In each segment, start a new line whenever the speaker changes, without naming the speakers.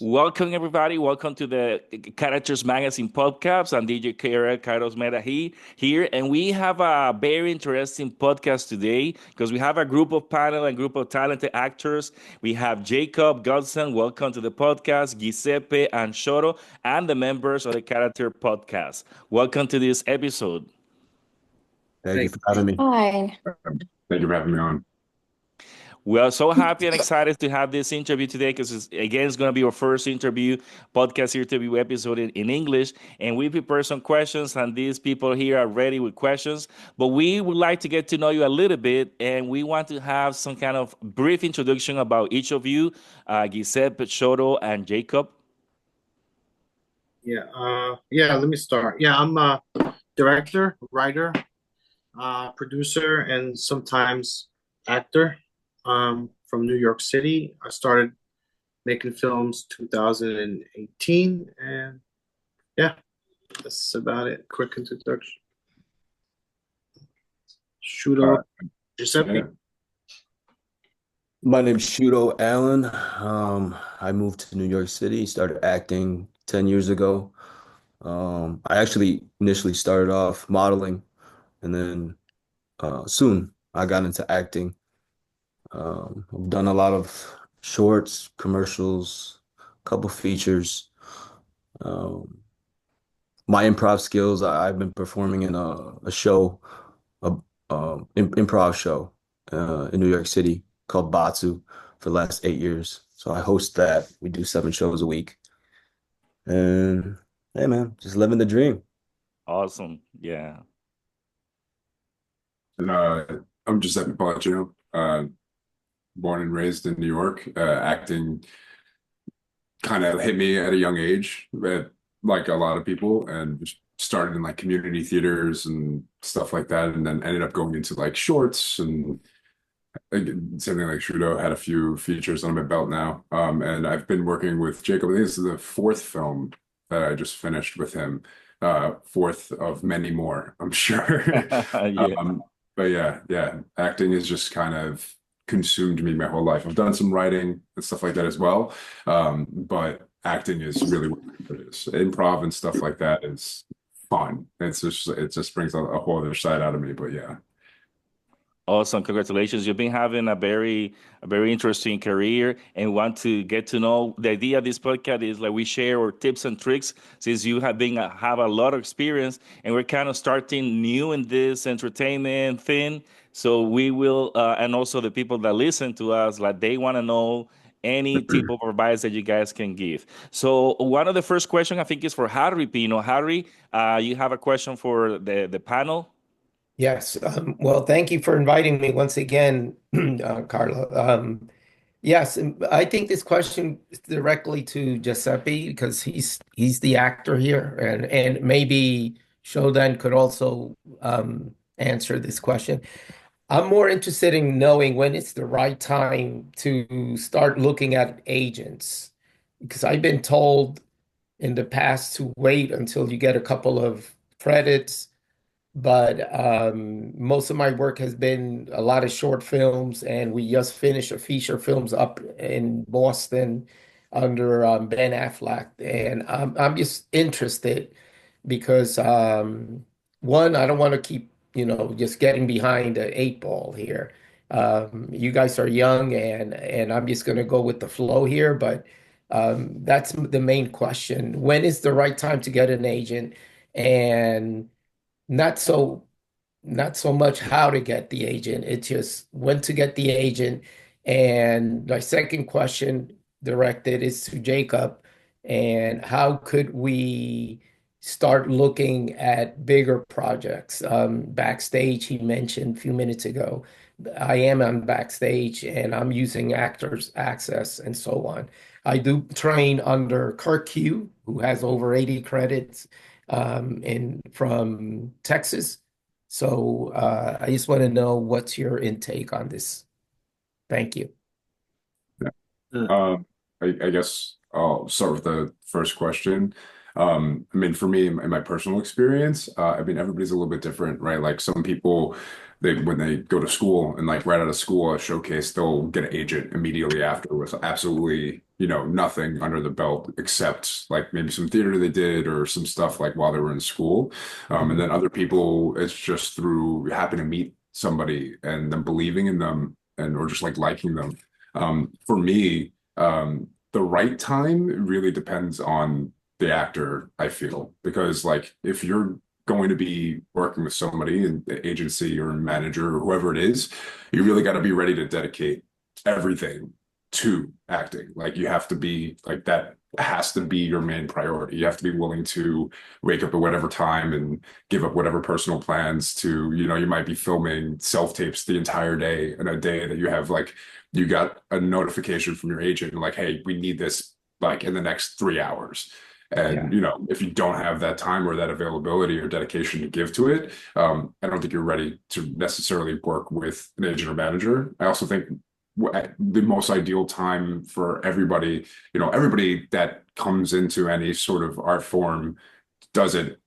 Welcome, everybody. Welcome to the Characters Magazine podcast. I'm DJ Carlos Meta here, and we have a very interesting podcast today because we have a group of panel and group of talented actors. We have Jacob Godson. Welcome to the podcast. Giuseppe and Shoro, and the members of the Character Podcast. Welcome to this episode.
Thank you
Thank
for having me.
Hi.
Thank you for having me on.
We are so happy and excited to have this interview today because, again, it's going to be our first podcast interview episode in English. And we prepared some questions, and these people here are ready with questions. But we would like to get to know you a little bit, and we want to have some kind of brief introduction about each of you, Giuseppe, Shoto, and Jacob.
Let me start. I'm a director, writer, producer, and sometimes actor from New York City. I started making films 2018, and yeah, that's about it. Quick introduction. Shudo Giuseppe.
Yeah.
My name's Shudo Allen. I moved to New York City, started acting 10 years ago. I actually initially started off modeling, and then soon I got into acting. I've done a lot of shorts, commercials, a couple features. Um, my improv skills, I've been performing in a show, a improv show in New York City called Batsu for the last 8 years. So I host that. We do 7 shows a week. And hey, man, just living the dream.
Awesome. Yeah.
And I'm Giuseppe Palacino, born and raised in New York. Acting kind of hit me at a young age, like a lot of people, and just started in like community theaters and stuff like that, and then ended up going into like shorts and something like Shudo. Had a few features under my belt now. And I've been working with Jacob. I think this is the fourth film that I just finished with him. Fourth of many more, I'm sure.
Yeah.
But yeah, acting has just kind of consumed me my whole life. I've done some writing and stuff like that as well. But acting is really what it is. Improv and stuff like that is fun. It just brings a whole other side out of me. But yeah.
Awesome. Congratulations. You've been having a very interesting career and want to get to know the idea of this podcast is like we share our tips and tricks since you have a lot of experience and we're kind of starting new in this entertainment thing. So we will and also the people that listen to us, like they want to know any tip of advice that you guys can give. So one of the first questions I think is for Harry Pino. Harry, you have a question for the panel?
Yes. Well, thank you for inviting me once again, Carla. Yes, and I think this question is directly to Giuseppe because he's the actor here, and maybe Shodan could also answer this question. I'm more interested in knowing when it's the right time to start looking at agents because I've been told in the past to wait until you get a couple of credits, but most of my work has been a lot of short films, and we just finished a feature films up in Boston under Ben Affleck, and I'm just interested because one, I don't want to keep just getting behind the eight ball here. You guys are young, and I'm just going to go with the flow here, but that's the main question. When is the right time to get an agent? And not so not so much how to get the agent, it's just when to get the agent. And my second question directed is to Jacob, and how could we start looking at bigger projects? Backstage, he mentioned a few minutes ago. I am on Backstage and I'm using Actors Access and so on. I do train under Kirk Hugh, who has over 80 credits from Texas. So I just want to know what's your intake on this. Thank you.
I guess I'll start with the first question. I mean, for me, in my personal experience, I mean, everybody's a little bit different, right? Like some people, when they go to school and like right out of school, a showcase, they'll get an agent immediately after with absolutely, nothing under the belt except like maybe some theater they did or some stuff like while they were in school. And
Mhm.
then other people, it's just through happen to meet somebody and them believing in them and or just like liking them. For me, the right time really depends on the actor, I feel, because like if you're going to be working with somebody in the agency or manager or whoever it is, you really got to be ready to dedicate everything to acting. Like you have to be like that has to be your main priority. You have to be willing to wake up at whatever time and give up whatever personal plans to, you might be filming self-tapes the entire day and a day that you have like you got a notification from your agent like, hey, we need this like in the next 3 hours. And
Yeah.
if you don't have that time or that availability or dedication to give to it, I don't think you're ready to necessarily work with an agent or manager. I also think the most ideal time for everybody, everybody that comes into any sort of art form does it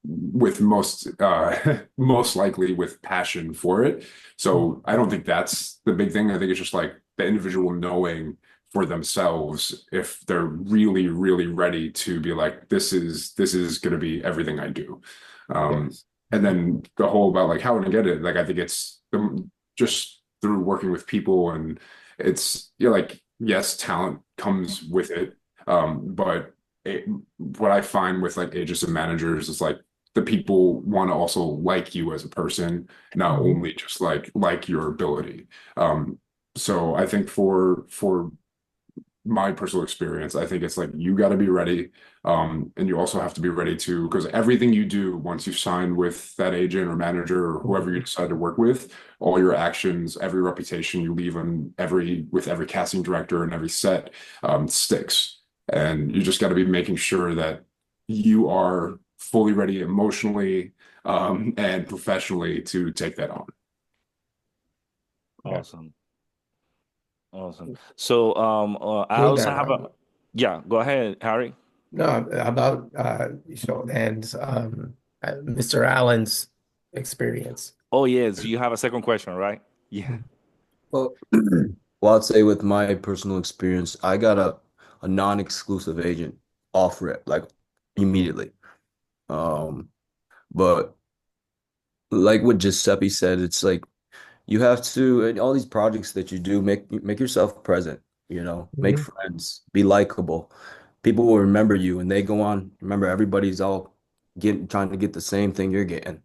with most likely with passion for it. So I don't think that's the big thing. I think it's just like the individual knowing for themselves if they're really, really ready to be like, this is going to be everything I do. Um,
Yes.
and then the whole about like how to get it, like I think it's just through working with people and it's like yes, talent comes with it. But it, what I find with like agents and managers is like the people want to also like you as a person, not
Mhm.
only just like your ability. So I think for my personal experience, I think it's like you got to be ready, and you also have to be ready to because everything you do once you sign with that agent or manager or whoever you
Mhm.
decide to work with, all your actions, every reputation you leave on every with every casting director and every set sticks, and you just got to be making sure that you are fully ready emotionally and professionally to take that on.
Yeah.
Awesome. Awesome. So, I
Good.
also have a, yeah, go ahead, Harry.
No, about and Mr. Allen's experience.
Oh, yes, you have a second question, right? Yeah.
Well, well, I'd say with my personal experience, I got a non-exclusive agent offer it like immediately. Um, but like what Giuseppe said, it's like you have to, in all these projects that you do, make yourself present, make
Mhm.
friends, be likable. People will remember you and they go on. Remember, everybody's all trying to get the same thing you're getting.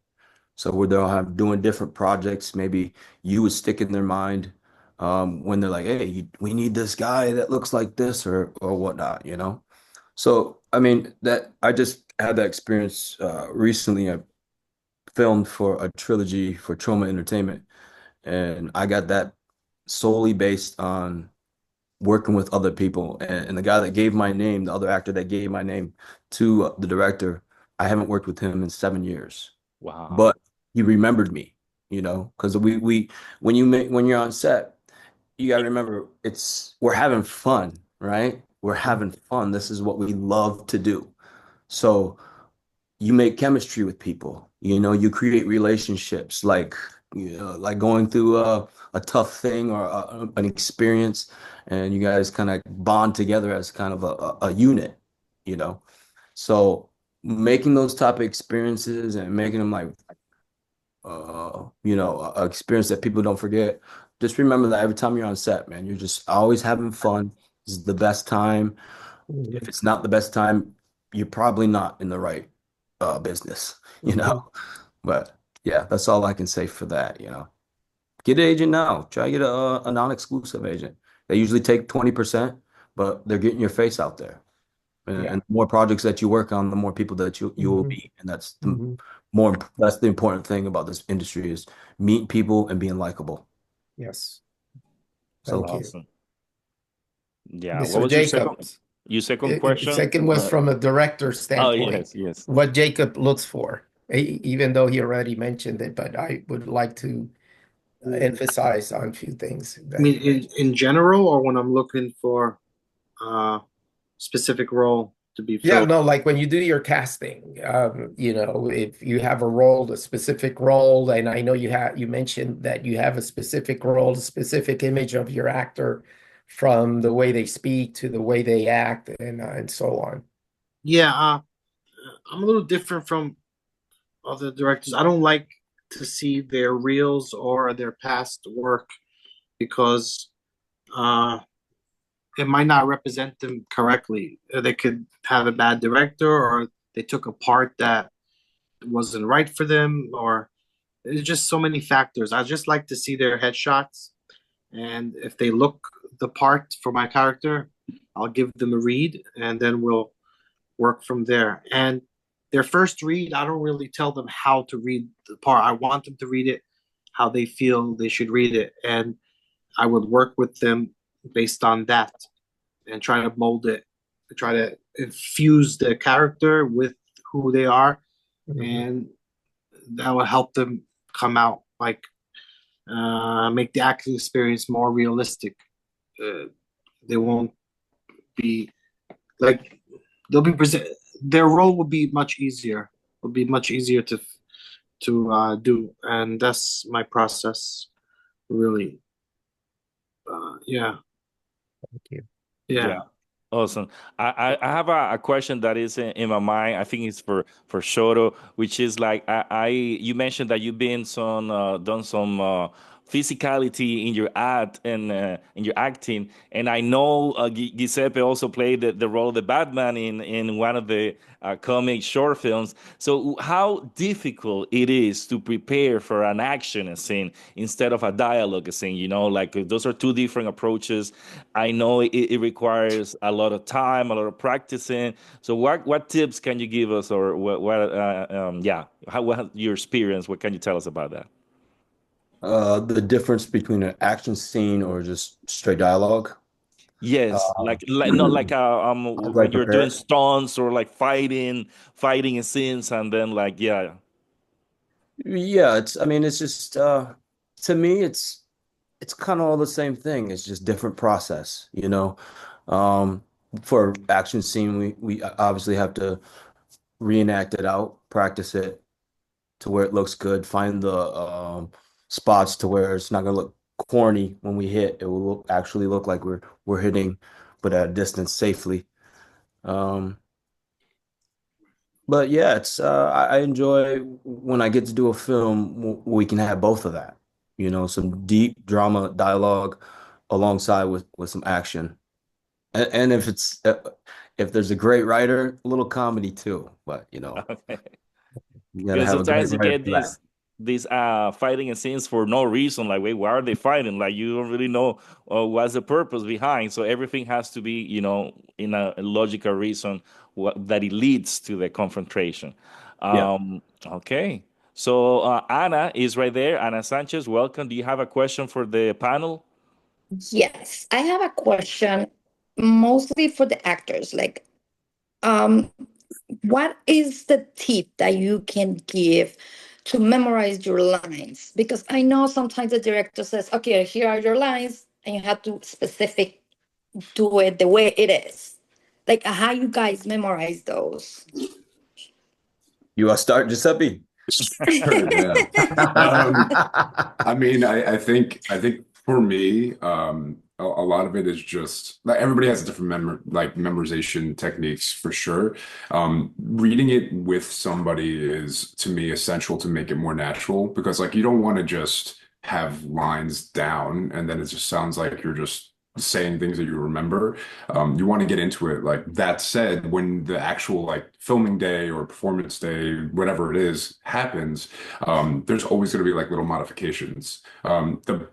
So where they'll have doing different projects, maybe you would stick in their mind when they're like, "Hey, we need this guy that looks like this or whatnot." So I mean that I just had that experience recently. I filmed for a trilogy for Trauma Entertainment, and I got that solely based on working with other people. And the guy that gave my name, the other actor that gave my name to the director, I haven't worked with him in 7 years,
Wow.
but he remembered me, because we when you're on set, you got to remember we're having fun, right? We're having fun. This is what we love to do. So you make chemistry with people, you create relationships like going through a tough thing or an experience, and you guys kind of bond together as kind of a unit, you know. So making those type of experiences and making them like a experience that people don't forget. Just remember that every time you're on set, man, you're just always having fun. This is the best time. If
Mhm.
it's not the best time, you're probably not in the right business, you know.
Mhm.
But yeah, that's all I can say for that. Get an agent now. Try to get a non-exclusive agent. They usually take 20%, but they're getting your face out there. And
Yeah.
the more projects that you work on, the more people that you will
Mhm.
meet. And
Mhm.
that's the important thing about this industry is meeting people and being likable.
Yes.
So
Thank you.
Awesome. Yeah. What
Mr.
was
Jacobs.
your second question?
Second was from a director
Oh,
standpoint,
yes, yes.
what Jacob looks for, even though he already mentioned it, but I would like to emphasize on a few things
I
that
mean,
he mentioned.
in general, or when I'm looking for a specific role to be
Yeah,
filled.
no, like when you do your casting, if you have a role, a specific role, and I know you mentioned that you have a specific role, a specific image of your actor from the way they speak to the way they act and so on.
Yeah, I'm a little different from other directors. I don't like to see their reels or their past work because uh, it might not represent them correctly. They could have a bad director, or they took a part that wasn't right for them, or there's just so many factors. I just like to see their headshots, and if they look the part for my character, I'll give them a read, and then we'll work from there. And their first read, I don't really tell them how to read the part. I want them to read it how they feel they should read it, and I would work with them based on that and try to mold it, try to infuse the character with who they are,
Mhm.
and that will help them come out like make the acting experience more realistic. Uh, they won't be like they'll be present. Their role will be much easier. Will be much easier to do, and that's my process. Really, yeah,
Thank you.
yeah.
Yeah. Awesome. I have a question that is in my mind. I think it's for Shoto, which is like you mentioned that you've been some done some physicality in your act and in your acting, and I know Giuseppe also played the role of the Batman in one of the comic short films. So how difficult it is to prepare for an action scene instead of a dialogue scene? You know, like those are two different approaches. I know it requires a lot of time, a lot of practicing. So what tips can you give us, or yeah, what your experience? What can you tell us about that?
The difference between an action scene or just straight dialogue.
Yes,
Uh,
like not like
how do I
when you're doing
prepare?
stunts or like fighting in scenes, and then like yeah.
Yeah, I mean, it's just to me, it's kind of all the same thing. It's just different process, you know. Um, for action scene, we obviously have to reenact it out, practice it to where it looks good, find the spots to where it's not gonna look corny when we hit. It will actually look like we're hitting, but at a distance safely. Um, but yeah, it's I enjoy when I get to do a film we can have both of that. You know, some deep drama dialogue alongside with some action. And if there's a great writer, a little comedy too. But you know, you gotta
Because
have a great
sometimes you
writer
get
for that.
these fighting scenes for no reason. Like, wait, why are they fighting? Like, you don't really know what's the purpose behind. So everything has to be, you know, in a logical reason that it leads to the confrontation.
Yeah.
Okay. So Anna is right there. Anna Sanchez, welcome. Do you have a question for the panel?
Yes, I have a question mostly for the actors. Like, um, what is the tip that you can give to memorize your lines? Because I know sometimes the director says, okay, here are your lines, and you have to specific do it the way it is. Like, how you guys memorize those?
You want to start, Giuseppe?
Sure, yeah. Um, I mean, I think for me, a lot of it is just like everybody has different memorization techniques for sure. Reading it with somebody is to me essential to make it more natural because like you don't want to just have lines down and then it just sounds like you're just saying things that you remember. You want to get into it. Like that said, when the actual like filming day or performance day, whatever it is, happens, there's always going to be like little modifications. The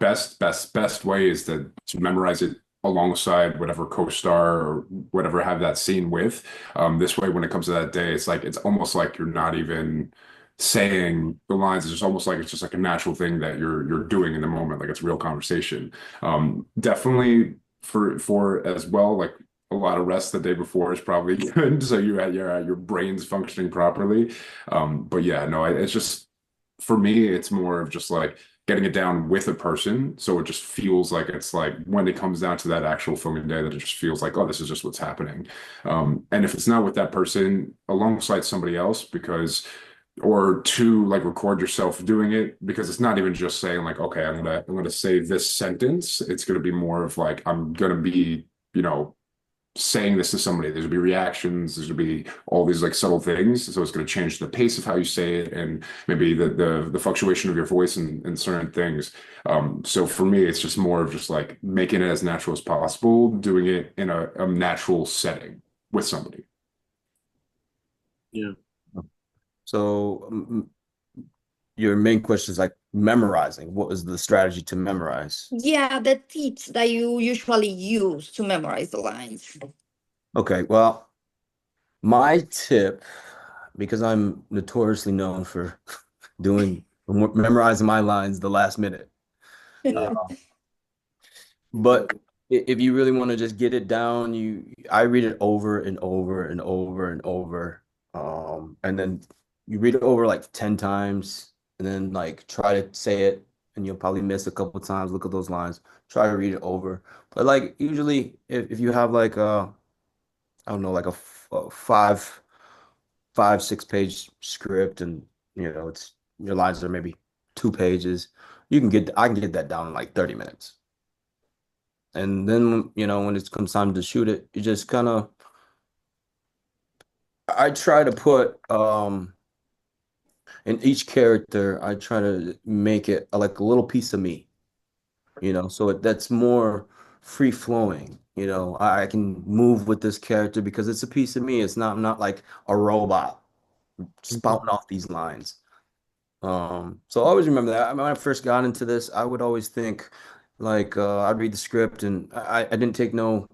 best way is to memorize it alongside whatever co-star or whatever have that scene with. This way, when it comes to that day, it's like it's almost like you're not even saying the lines. It's just almost like it's just like a natural thing that you're doing in the moment, like it's real conversation. Definitely for as well, like a lot of rest the day before is probably good, so you're at your brain's functioning properly. But yeah, no, it's just for me, it's more of just like getting it down with a person, so it just feels like it's like when it comes down to that actual filming day, that it just feels like, oh, this is just what's happening. And if it's not with that person, alongside somebody else, because or two, like record yourself doing it, because it's not even just saying like, okay, I'm gonna say this sentence. It's gonna be more of like I'm gonna be, saying this to somebody. There's gonna be reactions, there's gonna be all these like subtle things. So it's gonna change the pace of how you say it and maybe the fluctuation of your voice and certain things. So for me, it's just more of just like making it as natural as possible, doing it in a natural setting with somebody.
Yeah.
So your main question is like memorizing. What was the strategy to memorize?
Yeah, the tips that you usually use to memorize the lines.
Okay, well, my tip, because I'm notoriously known for doing memorizing my lines the last minute. Uh, but if you really want to just get it down, I read it over and over and over and over. And then you read it over like 10 times and then like try to say it and you'll probably miss a couple times. Look at those lines. Try to read it over. But like usually if you have like I don't know, like a 6 page script and it's your lines are maybe 2 pages, I can get that down in like 30 minutes. And then, when it comes time to shoot it, you just kind of, I try to put, in each character, I try to make it like a little piece of me, so that's more free flowing. I can move with this character because it's a piece of me. I'm not like a robot spouting off these lines. So I always remember that. When I first got into this, I would always think like I'd read the script and I didn't take no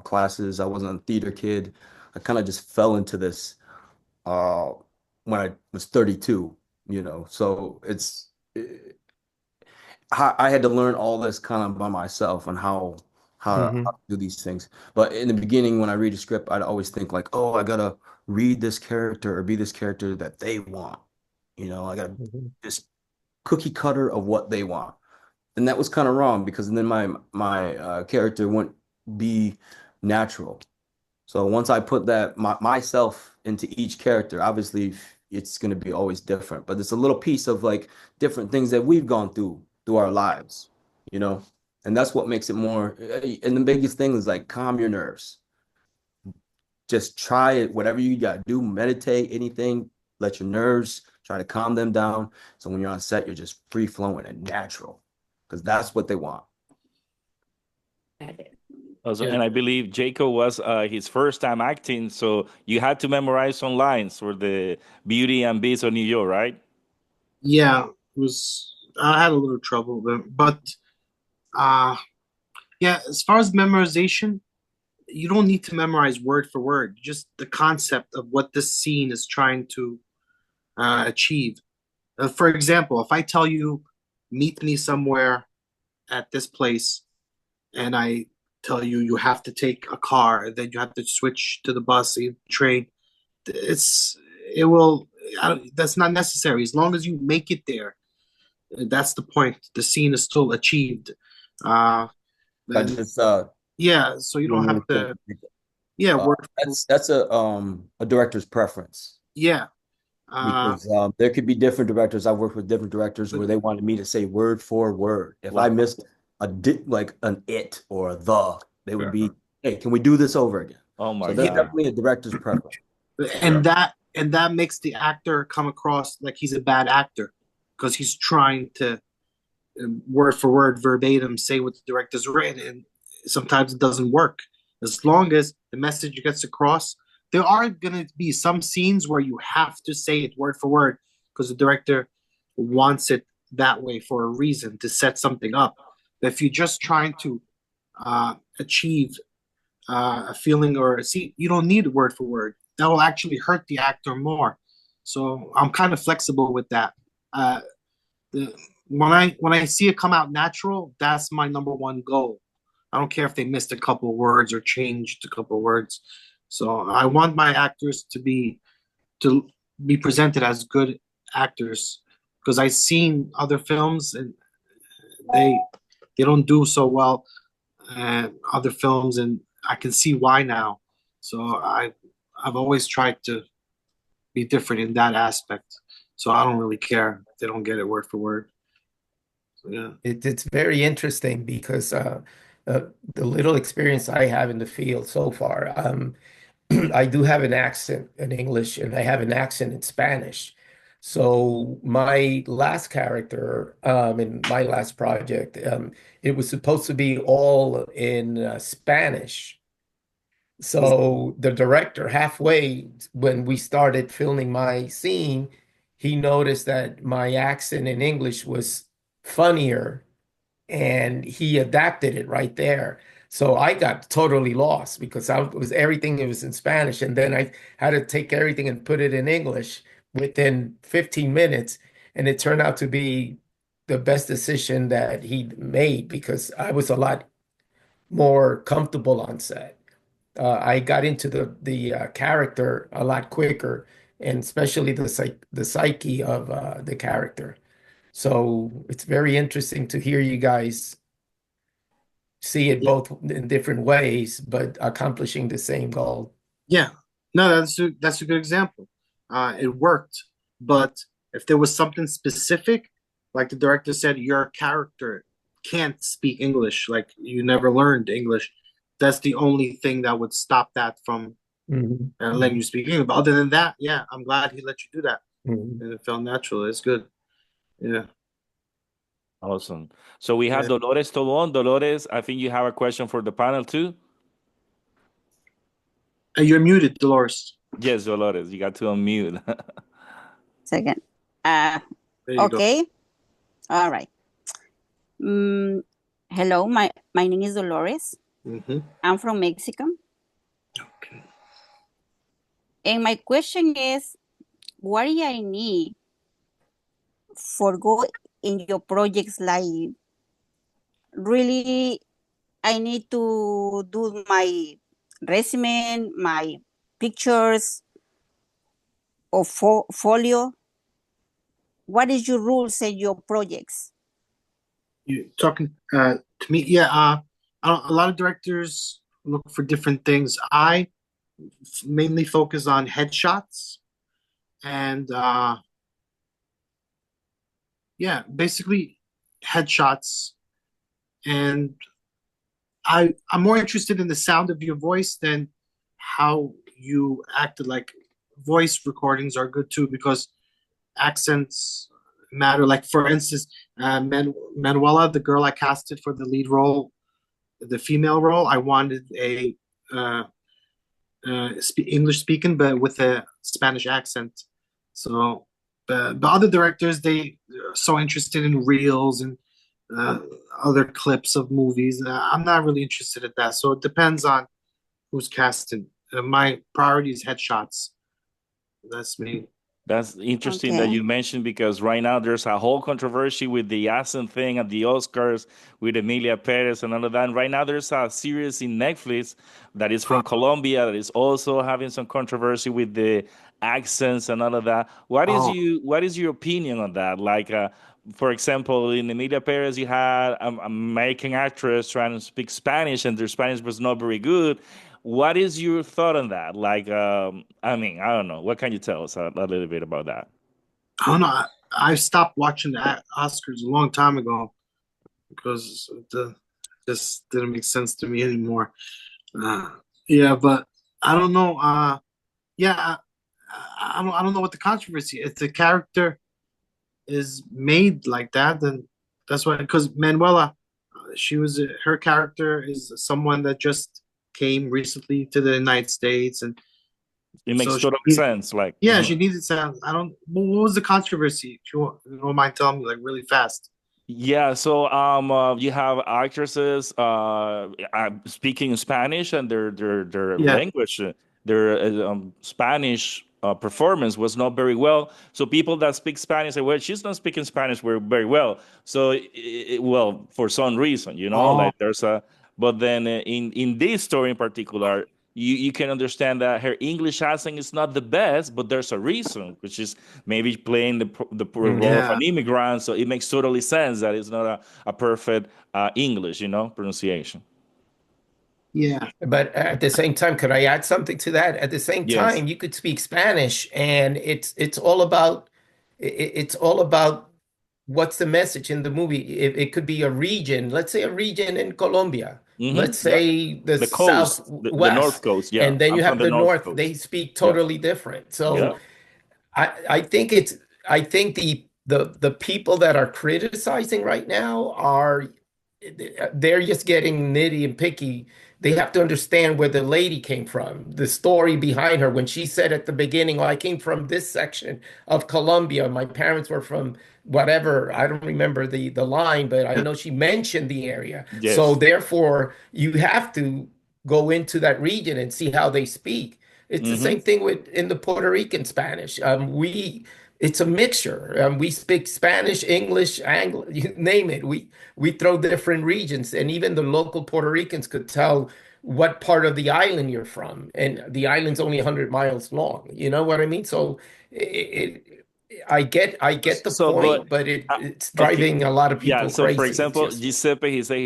classes. I wasn't a theater kid. I kind of just fell into this uh when I was 32, So I had to learn all this kind of by myself and how to do these things. But in the beginning, when I read a script, I'd always think like, oh, I gotta read this character or be this character that they want. I gotta this cookie cutter of what they want. And that was kind of wrong because then my character wouldn't be natural. So once I put myself into each character, obviously it's going to be always different, but it's a little piece of like different things that we've gone through our lives, you know? And that's what makes it more. And the biggest thing is like calm your nerves. Just try it, whatever you got to do, meditate, anything, let your nerves try to calm them down. So when you're on set, you're just free flowing and natural because that's what they want.
Also,
Yeah.
and I believe Jacob was his first time acting, so you had to memorize some lines for the Beauty and Beast of New York, right?
Yeah, it was. I had a little trouble, but uh, yeah. As far as memorization, you don't need to memorize word for word. Just the concept of what this scene is trying to achieve. For example, if I tell you, meet me somewhere at this place, and I tell you you have to take a car, then you have to switch to the bus, train. It's it will. That's not necessary as long as you make it there. That's the point. The scene is still achieved. Uh,
I
and
just
yeah, so you don't
don't
have
understand.
to. Yeah, work.
That's a director's preference.
Yeah.
Because there could be different directors. I've worked with different directors
But
where they wanted me to say word for word. If I
Wow.
missed like an it or a the, they would
Yeah.
be, hey, can we do this over again?
Oh
So
my
that's
yeah,
God.
definitely a director's preference.
Yeah.
and that makes the actor come across like he's a bad actor because he's trying to word for word verbatim say what the director's written, and sometimes it doesn't work. As long as the message gets across, there are going to be some scenes where you have to say it word for word because the director wants it that way for a reason to set something up. But if you're just trying to achieve a feeling or see, you don't need word for word. That will actually hurt the actor more. So I'm kind of flexible with that. Uh, the, when I see it come out natural, that's my number one goal. I don't care if they missed a couple of words or changed a couple of words. So I want my actors to be presented as good actors because I've seen other films and they they don't do so well other films, and I can see why now. So I've always tried to be different in that aspect. So I don't really care if they don't get it word for word. So, yeah.
It's very interesting because the little experience I have in the field so far, I do have an accent in English and I have an accent in Spanish. So my last character in my last project, it was supposed to be all in Spanish. So the director, halfway when we started filming my scene, he noticed that my accent in English was funnier and he adapted it right there. So I got totally lost because I was everything it was in Spanish, and then I had to take everything and put it in English within 15 minutes, and it turned out to be the best decision that he made because I was a lot more comfortable on set. I got into the character a lot quicker, and especially the psyche of the character. So it's very interesting to hear you guys see it
Yeah.
both in different ways, but accomplishing the same goal.
Yeah. No, that's a good example. It worked, but if there was something specific, like the director said, your character can't speak English, like you never learned English, that's the only thing that would stop that from
Mhm.
letting you speak English. But other than that, yeah, I'm glad he let you do that,
Mhm.
and it felt natural. It's good. Yeah.
Awesome. So we have
Yeah.
Dolores Tolon. Dolores, I think you have a question for the panel too.
And you're muted, Dolores.
Yes, Dolores, you got to unmute.
Second.
There you go.
Okay. All right. Mm, Hello, my name is Dolores.
Mm-hmm.
I'm from Mexico.
Okay.
And my question is, what do I need for go in your projects? Like, really, I need to do my resume, my pictures, or folio. What is your rules in your projects?
You talking to me? Yeah. A lot of directors look for different things. I mainly focus on headshots and yeah, basically headshots. And I'm more interested in the sound of your voice than how you acted. Like voice recordings are good too because accents matter. Like for instance, Manuela, the girl I casted for the lead role, the female role, I wanted a uh, English speaking, but with a Spanish accent. So, but other directors, they are so interested in reels and uh, other clips of movies. I'm not really interested in that. So it depends on who's casting. My priority is headshots. That's me.
That's interesting that
Okay.
you mentioned because right now there's a whole controversy with the accent thing at the Oscars with Emilia Perez and all of that. And right now there's a series in Netflix that is from Colombia that is also having some controversy with the accents and all of that.
Oh,
What is your opinion on that? Like, for example, in Emilia Perez, you had an American actress trying to speak Spanish, and their Spanish was not very good. What is your thought on that? Like, I mean, I don't know. What can you tell us a little bit about that?
I don't know. I stopped watching the Oscars a long time ago because it just didn't make sense to me anymore. Uh, yeah, but I don't know. Yeah, I don't know what the controversy. If the character is made like that, then that's why. Because Manuela, she was her character is someone that just came recently to the United States, and
It makes
so
total
she,
sense. Like,
yeah, she needed sound. I don't. What was the controversy? If you don't mind telling me, like really fast.
yeah, so you have actresses speaking Spanish, and their
Yeah.
language, their Spanish performance was not very well. So people that speak Spanish say, "Well, she's not speaking Spanish very well." So, well, for some reason,
Oh,
like there's a. But then in this story in particular, you can understand that her English accent is not the best, but there's a reason, which is maybe playing role of
yeah.
an immigrant. So it makes totally sense that it's not a perfect English, pronunciation.
Yeah.
But at the same time, could I add something to that? At the same
Yes.
time, you could speak Spanish, and it's all about it's all about what's the message in the movie. It could be a region, let's say a region in Colombia, let's
Yeah.
say the
The coast, the North
Southwest,
Coast. Yeah.
and then
I'm
you
from
have
the
the
North
North. They
Coast.
speak
Yeah.
totally different.
Yeah.
So I think it's I think the people that are criticizing right now are they're just getting nitty and picky. They have to understand where the lady came from, the story behind her. When she said at the beginning, "Oh, I came from this section of Colombia. My parents were from whatever." I don't remember the line, but I know she mentioned the area. So
Yes.
therefore, you have to go into that region and see how they speak. It's the
Hmm.
same thing with in the Puerto Rican Spanish. It's a mixture. We speak Spanish, English, Anglo, you name it. We throw different regions, and even the local Puerto Ricans could tell what part of the island you're from, and the island's only 100 miles long. You know what I mean? So I get the
So, but
point, but
uh,
it's
okay,
driving a lot of
yeah.
people
So, for
crazy. It's
example,
just
Giuseppe, he said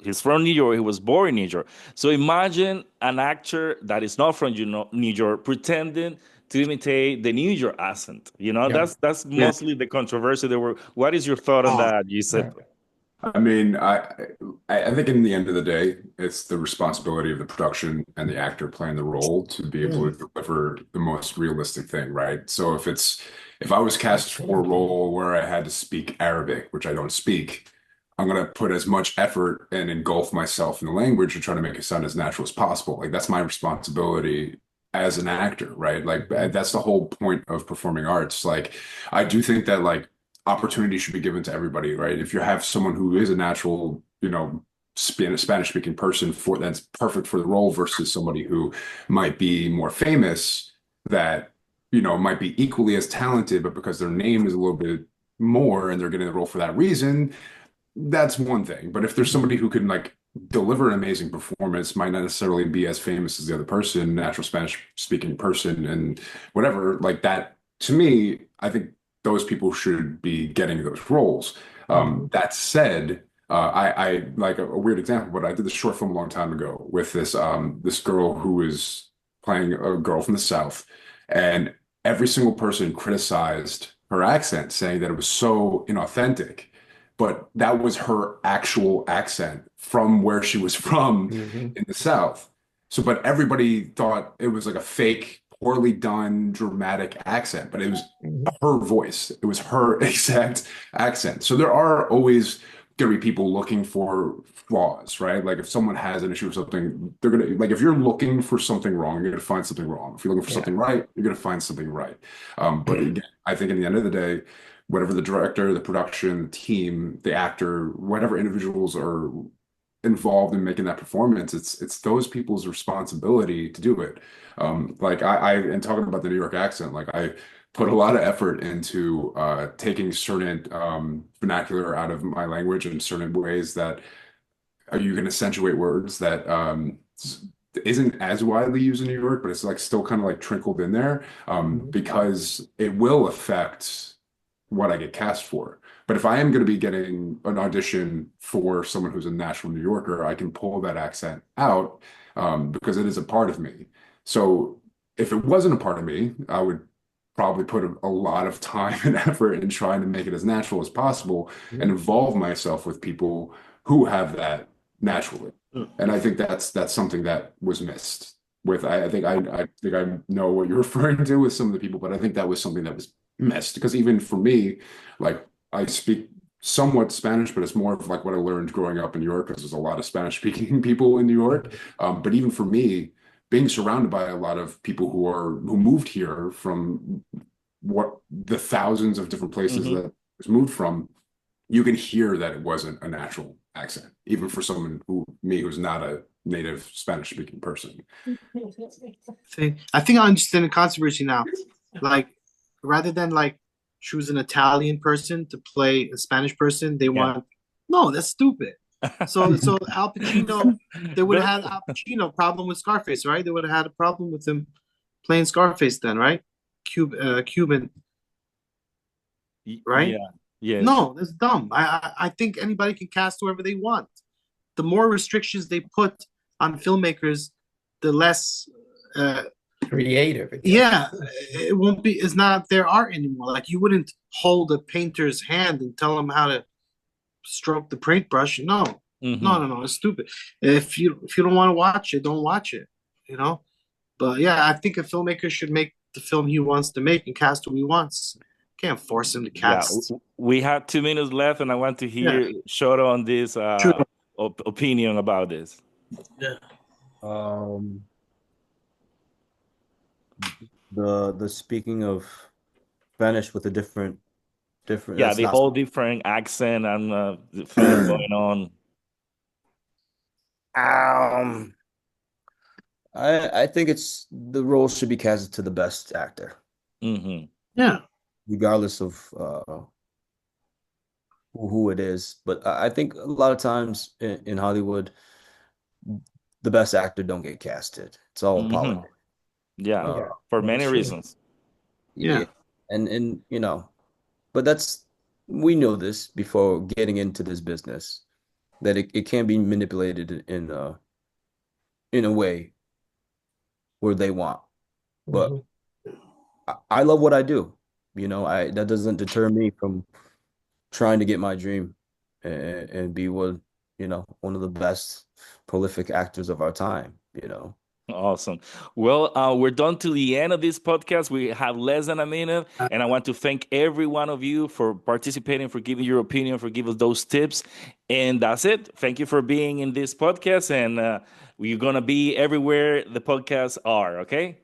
he's from New York. He was born in New York. So imagine an actor that is not from New York pretending to imitate the New York accent.
yeah.
That's
Yeah.
mostly the controversy. There were. What is your thought on
Oh,
that,
Yeah.
Giuseppe?
I mean, I think in the end of the day, it's the responsibility of the production and the actor playing the role to be able
Mm,
to deliver the most realistic thing, right? So if I was cast for a
absolutely.
role where I had to speak Arabic, which I don't speak, I'm gonna put as much effort and engulf myself in the language to try to make it sound as natural as possible. Like that's my responsibility as an actor, right? Like
Mhm.
that's the whole point of performing arts. Like I do think that like opportunity should be given to everybody, right? If you have someone who is a natural, Spanish speaking person for that's perfect for the role versus somebody who might be more famous that, might be equally as talented, but because their name is a little bit more and they're getting the role for that reason, that's one thing. But if there's somebody who can like deliver an amazing performance, might not necessarily be as famous as the other person, natural Spanish speaking person, and whatever, like that, to me, I think those people should be getting those roles.
Mhm.
That said, I like a weird example, but I did this short film a long time ago with this girl who is playing a girl from the South, and every single person criticized her accent, saying that it was so inauthentic, but that was her actual accent from where she was from
Mhm.
in the South. So, but everybody thought it was like a fake, poorly done, dramatic accent, but it was
Mhm.
her voice. It was her exact accent. So there are always going to be people looking for flaws, right? Like if someone has an issue with something, they're going to, like, if you're looking for something wrong, you're going to find something wrong. If you're looking for
Yeah.
something right, you're going to find something right. But again, I think in the end of the day, whatever the director, the production, the team, the actor, whatever individuals are involved in making that performance, it's those people's responsibility to do it. Like and talking about the New York accent, like I put a lot of effort into taking certain vernacular out of my language in certain ways that you can accentuate words that isn't as widely used in New York, but it's like still kind of like trickled in there
Mhm.
because it will affect what I get cast for. But if I am going to be getting an audition for someone who's a natural New Yorker, I can pull that accent out because it is a part of me. So if it wasn't a part of me, I would probably put a lot of time and effort in trying to make it as natural as possible and
Mhm.
involve myself with people who have that naturally. And I think that's something that was missed with I think I know what you're referring to with some of the people, but I think that was something that was missed because even for me, like I speak somewhat Spanish, but it's more of like what I learned growing up in New York because there's a lot of Spanish speaking people in New York. But even for me, being surrounded by a lot of people who moved here from what the thousands of different places
Hmm.
that was moved from, you can hear that it wasn't a natural accent, even for someone who's not a native Spanish speaking person.
I think I understand the controversy now. Like, rather than like choose an Italian person to play a Spanish person, they
Yeah.
want no, that's stupid. So Al Pacino, they would
The-
have had Al Pacino problem with Scarface, right? They would have had a problem with him playing Scarface then, right? Cuban, right?
yeah. Yes.
No, that's dumb. I think anybody can cast whoever they want. The more restrictions they put on filmmakers, the less
creative.
yeah, it won't be. It's not their art anymore. Like you wouldn't hold a painter's hand and tell him how to stroke the paintbrush. No, no. It's stupid. If you don't want to watch it, don't watch it. You know. But yeah, I think a filmmaker should make the film he wants to make and cast who he wants. Can't force him to
Yeah,
cast.
we have 2 minutes left, and I want to
Yeah.
hear Shoto on this
True.
opinion about this.
Yeah.
The speaking of Spanish with a different
Yeah,
that's
the
not
whole different accent and the film going on.
I think it's the role should be casted to the best actor,
Hmm.
Yeah.
regardless of who it is. But I think a lot of times in Hollywood, the best actor don't get casted. It's all
Hmm.
politics.
Yeah,
Uh,
for
that's
many
true.
reasons.
yeah,
Yeah.
and you know, but that's we know this before getting into this business that it can be manipulated in a way where they want. But
Mhm.
I love what I do. You know, I that doesn't deter me from trying to get my dream and be one of the best prolific actors of our time, you know.
Awesome. Well, we're done to the end of this podcast. We have less than a minute, and I want to thank every one of you for participating, for giving your opinion, for giving us those tips. And that's it. Thank you for being in this podcast, and we're gonna be everywhere the podcasts are. Okay.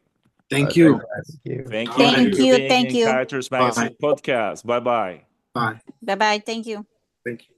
Thank
Thank
you.
Thank you.
Thank
All
you.
right.
Thank you
Thank
for
you.
being
Thank
in
you.
Characters
Bye.
Magazine podcast. Bye bye.
Bye.
Bye bye. Thank you.
Thank you.